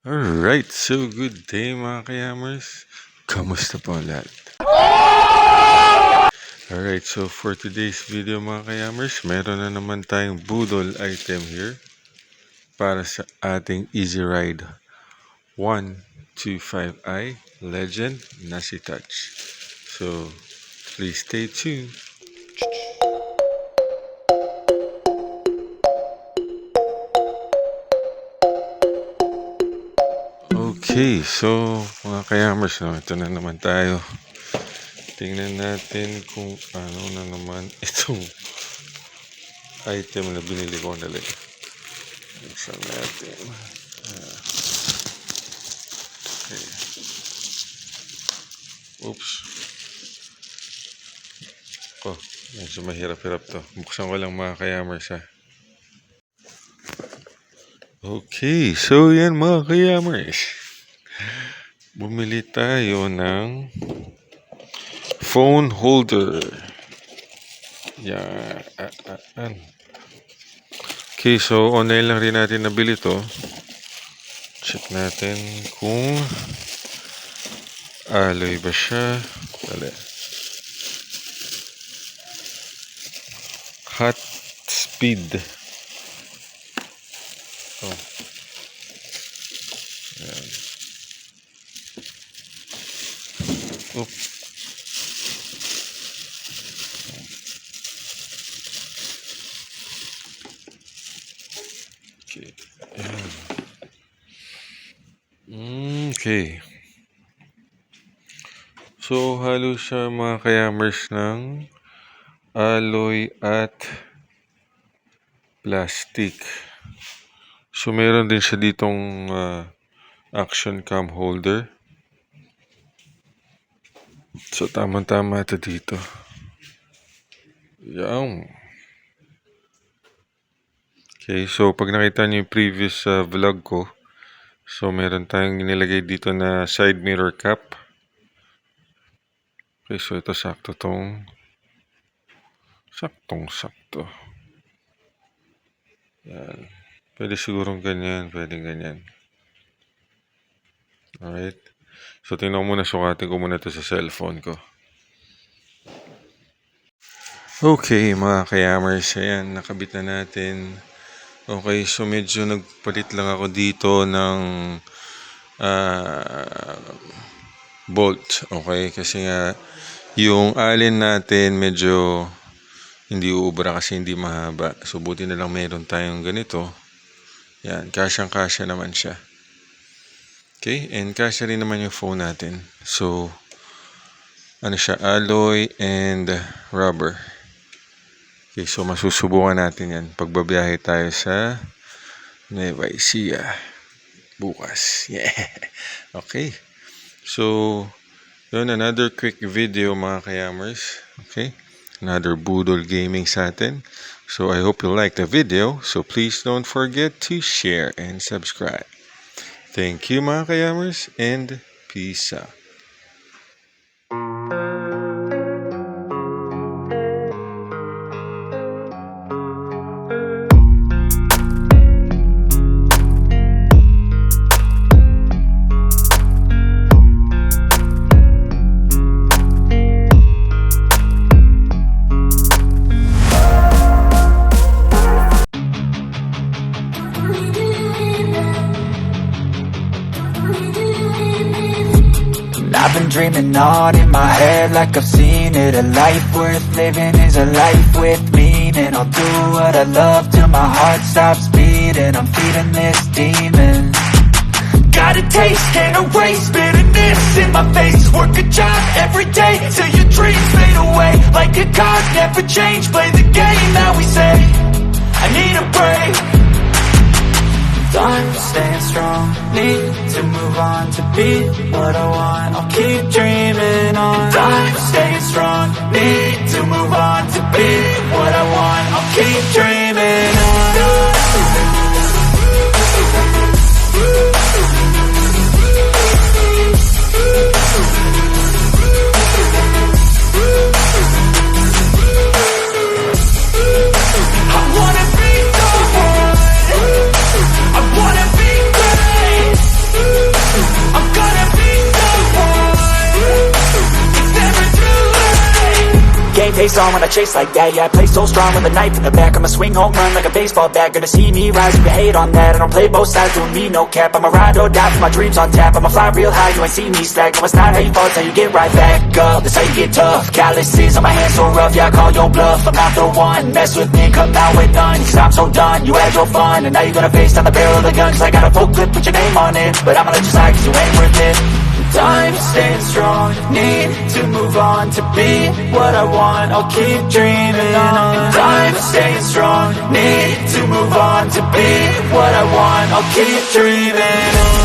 Alright, so good day mga kayamers. Kamusta po ang lahat? Alright, so for today's video mga kayamers, meron na naman tayong budol item here para sa ating Easy Ride 125i Legend na si Touch. So, please stay tuned. Okay, so mga kayamers, no, ito na naman tayo. Tingnan natin kung ano na naman itong item na binili ko na lang. Buksan natin. Okay. Oops. Oh, medyo mahirap-hirap to. Buksan ko lang mga kayamers ha. Okay, so yan mga kayamers. Bumili tayo ng phone holder. Yan. Okay, so online lang rin natin nabili to. Check natin kung alloy ba siya. Dali. Hot speed. Oh. Yan. Oops. Okay. Okay. So, halo siya mga kayamers ng alloy at plastic. So, meron din siya ditong action cam holder. So, tama-tama ito dito. Yan. Okay, so pag nakita niyo yung previous vlog ko, so meron tayong nilagay dito na side mirror cap. Okay, so ito saktong-sakto. Yan. Pwede sigurong ganyan, pwede ganyan. Alright. So, tingnan ko muna, sukatin ko muna ito sa cellphone ko. Okay, mga kayamers, ayan, nakabit na natin. Okay, so medyo nagpalit lang ako dito ng bolt. Okay, kasi nga yung allen natin medyo hindi uubra kasi hindi mahaba. So, buti na lang meron tayong ganito. Yan, kasyang-kasya naman siya. Okay, and kasya rin naman yung phone natin. So, ano siya, alloy and rubber. Okay, so masusubukan natin yan pagbabiyahe tayo sa Nueva Ecija bukas. Yeah. Okay. So, yun, another quick video mga kayamers. Okay. Another budol gaming sa atin. So, I hope you like the video. So, please don't forget to share and subscribe. Thank you mga kayamers and peace out. I've been dreaming on in my head like I've seen it. A life worth living is a life with meaning. I'll do what I love till my heart stops beating. I'm feeding this demon. Got a taste, can't erase bitterness in my face. Work a job every day till your dreams fade away. Like a card, never change, play the game that we say. I need a break. I'm staying strong, need to move on to be what I want. I'll keep dreaming on. I'm staying strong, need to move on to be what I want. I'll keep dreaming on. I wanna be the one. I wanna be great. pace on when I chase like that. Yeah, I play so strong with a knife in the back. I'ma swing home run like a baseball bat. Gonna see me rise if you hate on that. I don't play both sides, doing me no cap. I'ma ride or die for my dreams on tap. I'ma fly real high, you ain't see me slack. No, it's not how you fall, it's how you get right back up. That's how you get tough. Calluses on my hands so rough, yeah, I call your bluff. I'm not the one, mess with me, come out with none. Cause I'm so done, you had your fun. And now you're gonna face down the barrel of the gun. Cause I got a full clip, put your name on it. But I'ma let you slide cause you ain't worth it. Time staying strong, need to move on to be what I want, I'll keep dreaming on. Time staying strong, need to move on to be what I want, I'll keep dreaming on.